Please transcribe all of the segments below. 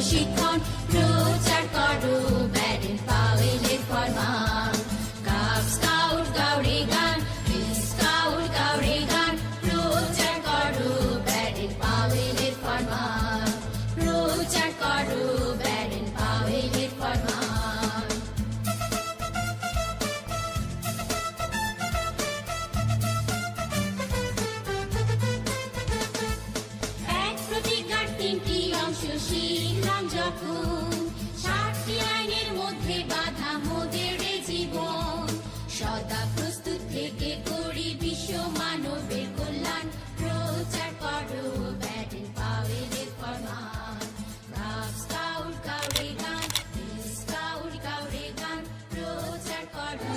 প্রশিক্ষণ প্রচার করো ব্যাডেন পাওয়েলের ফরমান কাপ স্কাউট গাউরে গান স্কাউট গাউরে গান প্রচার করো ব্যাডেন পাওয়েলের ফরমান প্রচার করো ব্যাডেন পাওয়েলের ফরমান এক প্রতিজ্ঞার তিনটি অংশ শিখলাম যখন 7টি আইনের মধ্যে বাধা মোদের জীবন সদা প্রস্তুত থেকে করি বিশ্ব মানবের কল্যাণ প্রচার করো ব্যাডেন পাওয়েলের ফরমান কাপ স্কাউট গাউরে গান স্কাউট গাউরে গান প্রচার করো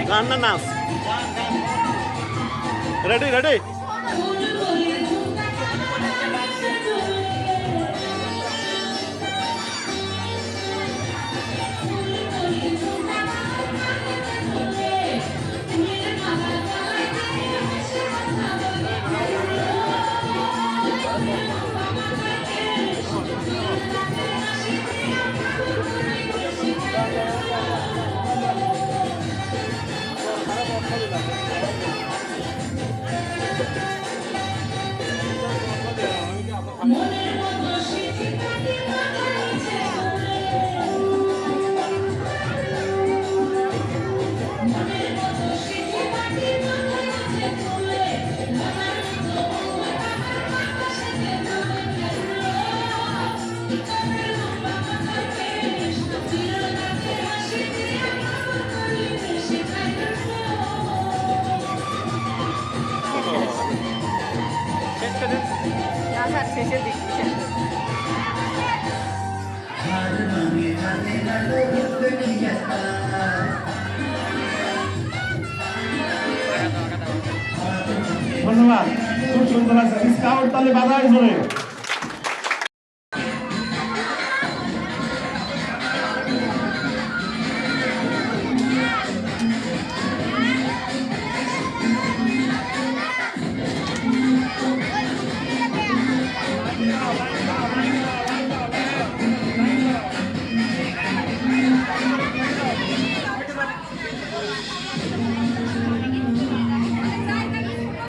গান না নাচ রেডি রেডি শেষের দিক ধন্যবাদ খুব সুন্দর আছে স্কাউট তাহলে বাজায় জোরে